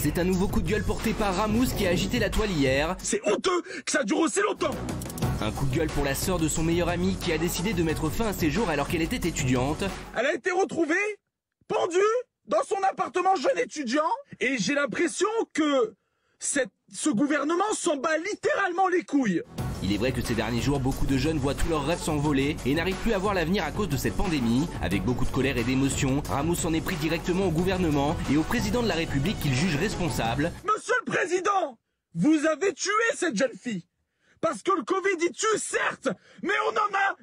C'est un nouveau coup de gueule porté par Ramous qui a agité la toile hier. C'est honteux que ça dure aussi longtemps. Un coup de gueule pour la sœur de son meilleur ami qui a décidé de mettre fin à ses jours alors qu'elle était étudiante. Elle a été retrouvée pendue dans son appartement jeune étudiant et j'ai l'impression que ce gouvernement s'en bat littéralement les couilles. Il est vrai que ces derniers jours, beaucoup de jeunes voient tous leurs rêves s'envoler et n'arrivent plus à voir l'avenir à cause de cette pandémie. Avec beaucoup de colère et d'émotion, Ramous s'en est pris directement au gouvernement et au président de la République qu'il juge responsable. Monsieur le Président, vous avez tué cette jeune fille. Parce que le Covid, il tue, certes, mais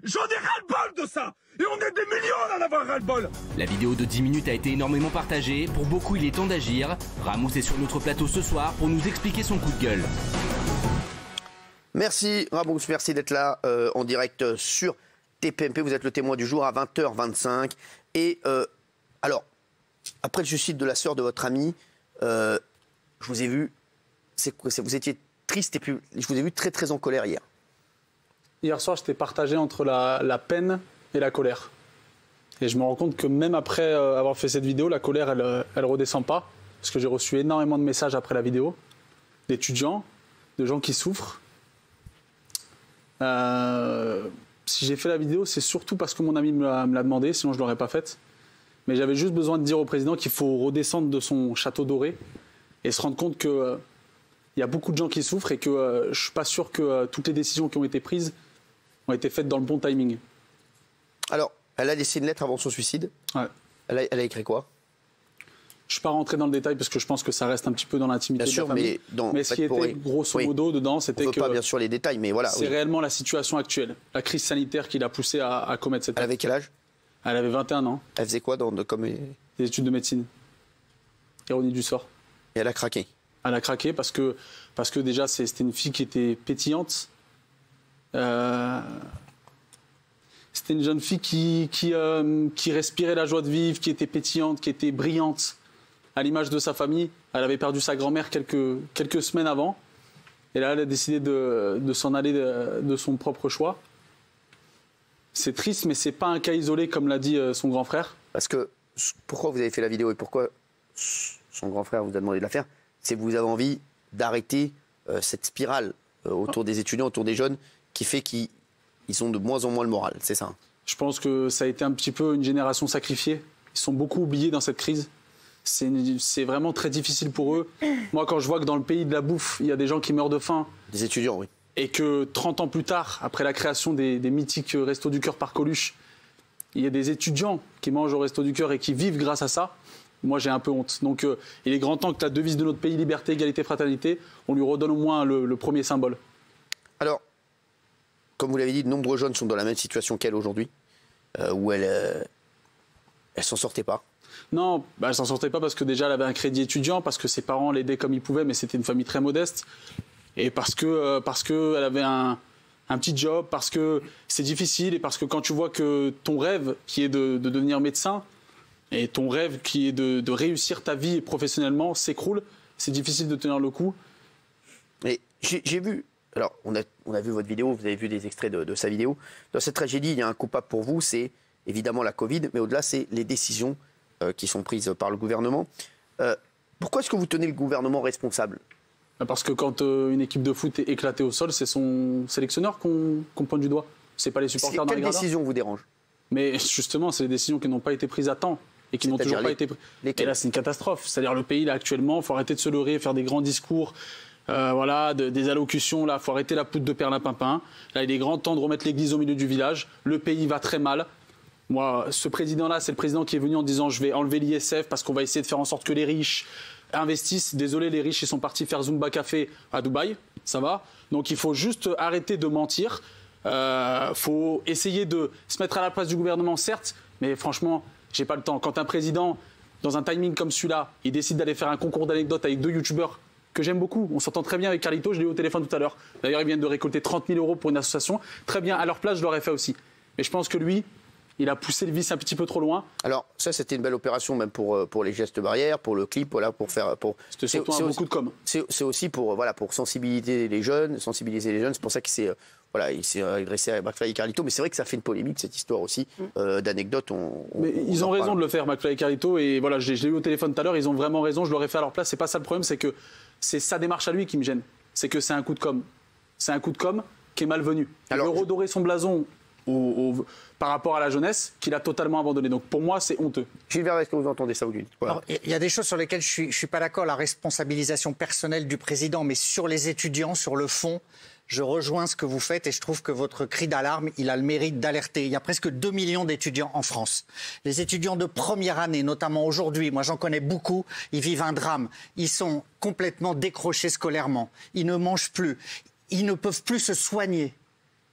j'en ai ras-le-bol de ça. Et on est des millions à en avoir ras-le-bol. La vidéo de 10 minutes a été énormément partagée. Pour beaucoup, il est temps d'agir. Ramous est sur notre plateau ce soir pour nous expliquer son coup de gueule. Merci Ramous, merci d'être là en direct sur TPMP. Vous êtes le témoin du jour à 20h25. Et alors, après le suicide de la sœur de votre ami, je vous ai vu, vous étiez triste et puis je vous ai vu très très en colère hier. Hier soir, j'étais partagé entre la peine et la colère. Et je me rends compte que même après avoir fait cette vidéo, la colère, elle redescend pas. Parce que j'ai reçu énormément de messages après la vidéo, d'étudiants, de gens qui souffrent. Si j'ai fait la vidéo, c'est surtout parce que mon ami me l'a demandé, sinon je ne l'aurais pas faite. Mais j'avais juste besoin de dire au président qu'il faut redescendre de son château doré et se rendre compte qu'il y a beaucoup de gens qui souffrent et que je ne suis pas sûr que toutes les décisions qui ont été prises ont été faites dans le bon timing. Alors, elle a laissé une lettre avant son suicide. Ouais. Elle a écrit quoi? Je ne suis pas rentré dans le détail parce que je pense que ça reste un petit peu dans l'intimité de la famille. Mais ce qui était grosso modo dedans, c'était que... On ne veut pas bien sûr les détails, mais voilà. C'est réellement la situation actuelle, la crise sanitaire qui l'a poussée à commettre cette acte. Elle avait quel âge? Elle avait 21 ans. Elle faisait quoi comme... Des études de médecine. Ironie du sort. Et elle a craqué? Elle a craqué parce que déjà, c'était une fille qui était pétillante. C'était une jeune fille qui respirait la joie de vivre, qui était pétillante, qui était brillante. À l'image de sa famille, elle avait perdu sa grand-mère quelques semaines avant. Et là, elle a décidé de s'en aller de son propre choix. C'est triste, mais ce n'est pas un cas isolé, comme l'a dit son grand frère. Parce que, pourquoi vous avez fait la vidéo et pourquoi son grand frère vous a demandé de la faire, c'est que vous avez envie d'arrêter cette spirale autour des étudiants, autour des jeunes, qui fait qu'ils ont de moins en moins le moral, c'est ça? Je pense que ça a été un petit peu une génération sacrifiée. Ils sont beaucoup oubliés dans cette crise. C'est vraiment très difficile pour eux. Moi, quand je vois que dans le pays de la bouffe, il y a des gens qui meurent de faim. Des étudiants, oui. Et que 30 ans plus tard, après la création des mythiques Restos du Cœur par Coluche, il y a des étudiants qui mangent au Resto du Cœur et qui vivent grâce à ça, moi j'ai un peu honte. Donc il est grand temps que la devise de notre pays, liberté, égalité, fraternité, on lui redonne au moins le premier symbole. Alors, comme vous l'avez dit, de nombreux jeunes sont dans la même situation qu'elle aujourd'hui, où elle s'en sortait pas. Non, elle ne s'en sortait pas parce que déjà elle avait un crédit étudiant, parce que ses parents l'aidaient comme ils pouvaient, mais c'était une famille très modeste. Et parce que elle avait un petit job, parce que c'est difficile, et parce que quand tu vois que ton rêve, qui est de devenir médecin, et ton rêve qui est de réussir ta vie professionnellement, s'écroule, c'est difficile de tenir le coup. Et j'ai vu, alors on a vu votre vidéo, vous avez vu des extraits de sa vidéo. Dans cette tragédie, il y a un coupable pour vous, c'est évidemment la Covid, mais au-delà, c'est les décisions qui sont prises par le gouvernement. Pourquoi est-ce que vous tenez le gouvernement responsable? Parce que quand une équipe de foot est éclatée au sol, c'est son sélectionneur qu'on pointe du doigt. C'est pas les supporters d'un Quelle décision vous dérange? Mais justement, c'est les décisions qui n'ont pas été prises à temps et qui n'ont toujours pas été prises. Et là, c'est une catastrophe. C'est-à-dire le pays, là, actuellement, il faut arrêter de se leurrer, faire des grands discours, des allocutions. Là, il faut arrêter la poudre de perlimpinpin. Là, il est grand temps de remettre l'église au milieu du village. Le pays va très mal. Moi, ce président-là, c'est le président qui est venu en disant « je vais enlever l'ISF parce qu'on va essayer de faire en sorte que les riches investissent ». Désolé, les riches, ils sont partis faire Zumba Café à Dubaï, ça va. Donc il faut juste arrêter de mentir. Faut essayer de se mettre à la place du gouvernement, certes, mais franchement, j'ai pas le temps. Quand un président, dans un timing comme celui-là, il décide d'aller faire un concours d'anecdotes avec 2 youtubeurs que j'aime beaucoup, on s'entend très bien avec Carlito, je l'ai eu au téléphone tout à l'heure. D'ailleurs, ils viennent de récolter 30 000 € pour une association. Très bien, à leur place, je l'aurais fait aussi. Mais je pense que lui, il a poussé le vice un petit peu trop loin. Alors ça, c'était une belle opération même pour les gestes barrières, pour le clip, voilà, pour faire. C'était surtout un beaucoup de com. C'est aussi pour sensibiliser les jeunes. C'est pour ça que voilà, il s'est adressé à McFly et Carlito, mais c'est vrai que ça fait une polémique, cette histoire aussi, d'anecdotes. Mais ils ont raison de le faire, McFly et Carlito, et voilà, je l'ai eu au téléphone tout à l'heure, ils ont vraiment raison, je l'aurais fait à leur place, c'est pas ça le problème, c'est que c'est sa démarche à lui qui me gêne. C'est que c'est un coup de com'. C'est un coup de com' qui est malvenu. Il veut redorer son blason par rapport à la jeunesse qu'il a totalement abandonné. Donc pour moi, c'est honteux. Gilbert, est-ce que vous entendez ça, Auguste? Alors, il y a des choses sur lesquelles je suis pas d'accord, la responsabilisation personnelle du président, mais sur les étudiants, sur le fond, je rejoins ce que vous faites et je trouve que votre cri d'alarme, il a le mérite d'alerter. Il y a presque 2 millions d'étudiants en France. Les étudiants de première année, notamment aujourd'hui, moi j'en connais beaucoup, ils vivent un drame. Ils sont complètement décrochés scolairement. Ils ne mangent plus. Ils ne peuvent plus se soigner.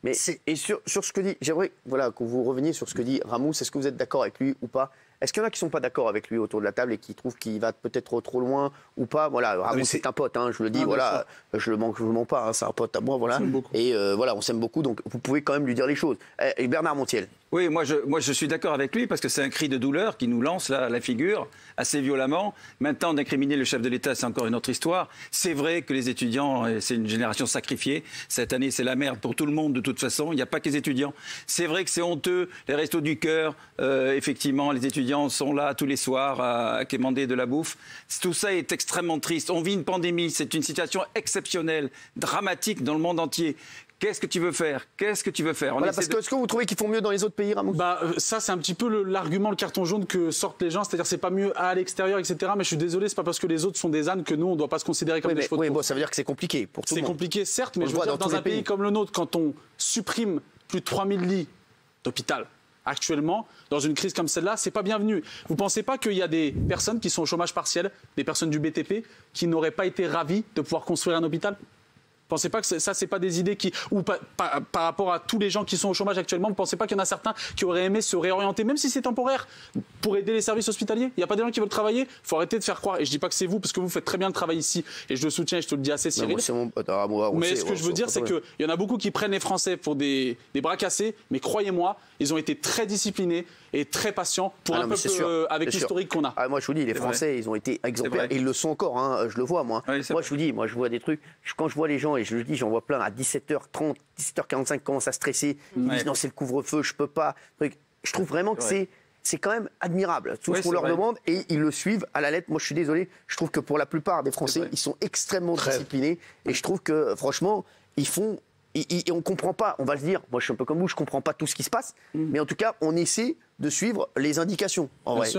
Mais et sur ce que dit, j'aimerais que vous reveniez sur ce que dit Ramous. Est-ce que vous êtes d'accord avec lui ou pas? Est-ce qu'il y en a qui ne sont pas d'accord avec lui autour de la table et qui trouvent qu'il va peut-être trop loin ou pas? Voilà, Ramous c'est un pote, hein, je le dis, voilà, je le mens pas, hein, c'est un pote à moi, voilà. Et voilà, on s'aime beaucoup, donc vous pouvez quand même lui dire les choses. Et Bernard Montiel. Oui, moi je suis d'accord avec lui parce que c'est un cri de douleur qui nous lance la figure assez violemment. Maintenant, d'incriminer le chef de l'État, c'est encore une autre histoire. C'est vrai que les étudiants, c'est une génération sacrifiée. Cette année, c'est la merde pour tout le monde de toute façon. Il n'y a pas que les étudiants. C'est vrai que c'est honteux. Les restos du cœur, effectivement, les étudiants sont là tous les soirs à quémander de la bouffe. Tout ça est extrêmement triste. On vit une pandémie. C'est une situation exceptionnelle, dramatique dans le monde entier. Qu'est-ce que tu veux faire? Qu'est-ce que tu veux faire? Voilà, parce que est-ce que vous trouvez qu'ils font mieux dans les autres pays, Ramous? Ça, c'est un petit peu l'argument, le carton jaune que sortent les gens. C'est-à-dire c'est pas mieux à l'extérieur, etc. Mais je suis désolé, c'est pas parce que les autres sont des ânes que nous, on ne doit pas se considérer comme des chevaux de course. Bon, ça veut dire que c'est compliqué pour tout le monde. C'est compliqué, certes, mais je veux dire, dans un pays comme le nôtre, quand on supprime plus de 3000 lits d'hôpital actuellement, dans une crise comme celle-là, c'est pas bienvenu. Vous pensez pas qu'il y a des personnes qui sont au chômage partiel, des personnes du BTP, qui n'auraient pas été ravies de pouvoir construire un hôpital? Vous ne pensez pas que ça, c'est pas des idées qui... Ou par rapport à tous les gens qui sont au chômage actuellement, vous ne pensez pas qu'il y en a certains qui auraient aimé se réorienter, même si c'est temporaire, pour aider les services hospitaliers? Il n'y a pas des gens qui veulent travailler? Il faut arrêter de faire croire. Et je ne dis pas que c'est vous, parce que vous faites très bien le travail ici. Et je le soutiens et je te le dis assez, Cyril. Mais ce que je veux dire, c'est qu'il y en a beaucoup qui prennent les Français pour des bras cassés. Mais croyez-moi, ils ont été très disciplinés et très patients pour un peuple avec l'historique qu'on a. Moi, je vous dis, les Français, ils ont été exemplaires. Et ils le sont encore, hein, je le vois, moi. Moi, je vous dis, je vois des trucs. Quand je vois les gens, et je le dis, j'en vois plein à 17h30, 17h45, commencent à stresser. Ils disent non, c'est le couvre-feu, je peux pas. Je trouve vraiment que c'est quand même admirable. Tout ce qu'on leur demande et ils le suivent à la lettre. Moi, je suis désolé. Je trouve que pour la plupart des Français, ils sont extrêmement disciplinés. Et je trouve que, franchement, ils font. Et on comprend pas, on va se dire, moi je suis un peu comme vous, je comprends pas tout ce qui se passe, mais en tout cas, on essaie de suivre les indications. En vrai.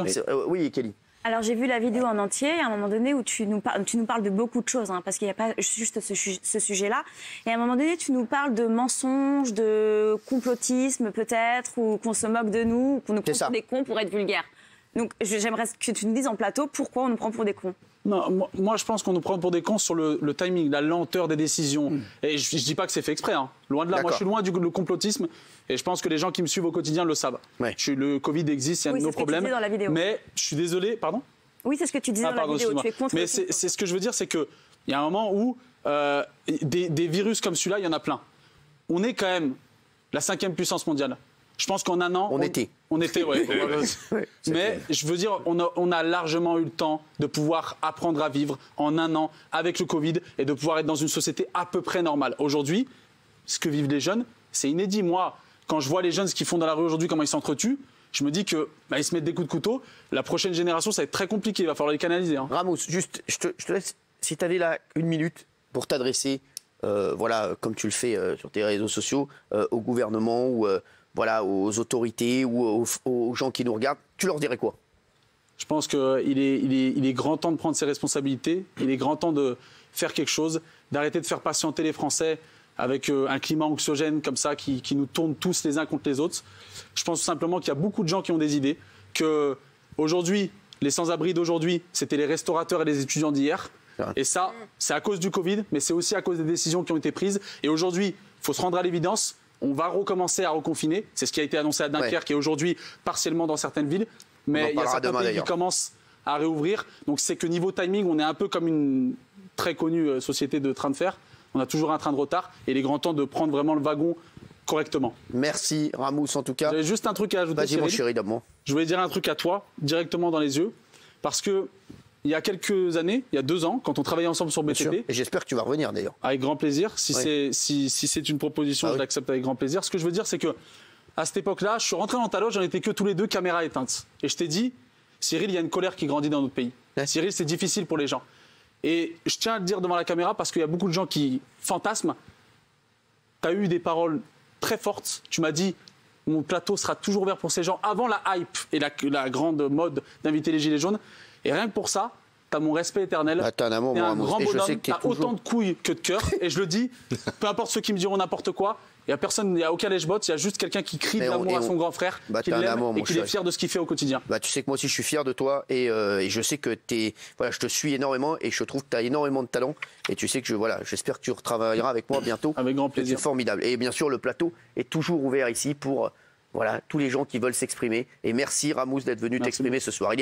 Oui, Kelly. Alors j'ai vu la vidéo en entier, à un moment donné où tu nous parles de beaucoup de choses, hein, parce qu'il n'y a pas juste ce sujet-là. Et à un moment donné, tu nous parles de mensonges, de complotisme peut-être, ou qu'on se moque de nous, ou qu'on nous prend pour des cons pour être vulgaire. Donc j'aimerais que tu nous dises en plateau pourquoi on nous prend pour des cons. Non, moi je pense qu'on nous prend pour des cons sur le timing, la lenteur des décisions. Et je dis pas que c'est fait exprès, hein. Loin de là. Moi je suis loin du complotisme et je pense que les gens qui me suivent au quotidien le savent. Le Covid existe, il y a nos problèmes. Dans la vidéo. Mais je suis désolé, pardon? Oui, c'est ce que tu disais dans la vidéo. Tu es contre. Mais c'est ce que je veux dire, c'est qu'il y a un moment où des virus comme celui-là, il y en a plein. On est quand même la 5e puissance mondiale. Je pense qu'en un an... On était, ouais. Mais je veux dire, on a largement eu le temps de pouvoir apprendre à vivre en un an avec le Covid et de pouvoir être dans une société à peu près normale. Aujourd'hui, ce que vivent les jeunes, c'est inédit. Moi, quand je vois les jeunes, ce qu'ils font dans la rue aujourd'hui, comment ils s'entretuent, je me dis qu'ils se mettent des coups de couteau. La prochaine génération, ça va être très compliqué. Il va falloir les canaliser. Hein. Ramous, juste, je te laisse, si tu avais là 1 minute pour t'adresser, comme tu le fais sur tes réseaux sociaux, au gouvernement ou... aux autorités ou aux gens qui nous regardent, tu leur dirais quoi? Je pense qu'il est grand temps de prendre ses responsabilités, il est grand temps de faire quelque chose, d'arrêter de faire patienter les Français avec un climat anxiogène comme ça qui nous tourne tous les uns contre les autres. Je pense simplement qu'il y a beaucoup de gens qui ont des idées, qu'aujourd'hui, les sans-abri d'aujourd'hui, c'était les restaurateurs et les étudiants d'hier. Et ça, c'est à cause du Covid, mais c'est aussi à cause des décisions qui ont été prises. Et aujourd'hui, il faut se rendre à l'évidence. On va recommencer à reconfiner. C'est ce qui a été annoncé à Dunkerque et aujourd'hui partiellement dans certaines villes. Mais il y a certains pays qui commencent à réouvrir. Donc c'est que niveau timing, on est un peu comme une très connue société de train de fer. On a toujours un train de retard et il est grand temps de prendre vraiment le wagon correctement. Merci Ramous en tout cas. J'avais juste un truc à ajouter. Vas-y mon chéri d'abord. Je voulais dire un truc à toi, directement dans les yeux. Parce que il y a quelques années, il y a 2 ans, quand on travaillait ensemble sur BTP. Et j'espère que tu vas revenir d'ailleurs. Avec grand plaisir. Si c'est une proposition, je l'accepte avec grand plaisir. Ce que je veux dire, c'est que à cette époque-là, je suis rentré dans ta loge, on était que tous les deux, caméra éteinte. Et je t'ai dit, Cyril, il y a une colère qui grandit dans notre pays. Cyril, c'est difficile pour les gens. Et je tiens à le dire devant la caméra parce qu'il y a beaucoup de gens qui fantasment. Tu as eu des paroles très fortes. Tu m'as dit, mon plateau sera toujours ouvert pour ces gens avant la hype et la grande mode d'inviter les Gilets jaunes. Et rien que pour ça, t'as mon respect éternel. T'as un amour, t'es un grand bonhomme, t'as autant de couilles que de cœur. Et je le dis, peu importe ceux qui me diront n'importe quoi, il n'y a personne, il n'y a aucun lèche-bot, il y a juste quelqu'un qui crie de l'amour à son grand frère, qui l'aime et qui est fier de ce qu'il fait au quotidien. Tu sais que moi aussi je suis fier de toi et je sais que je te suis énormément et je trouve que tu as énormément de talent. Et tu sais que j'espère que tu retravailleras avec moi bientôt. Avec grand plaisir. C'est formidable. Et bien sûr, le plateau est toujours ouvert ici pour tous les gens qui veulent s'exprimer. Et merci Ramous d'être venu t'exprimer ce soir.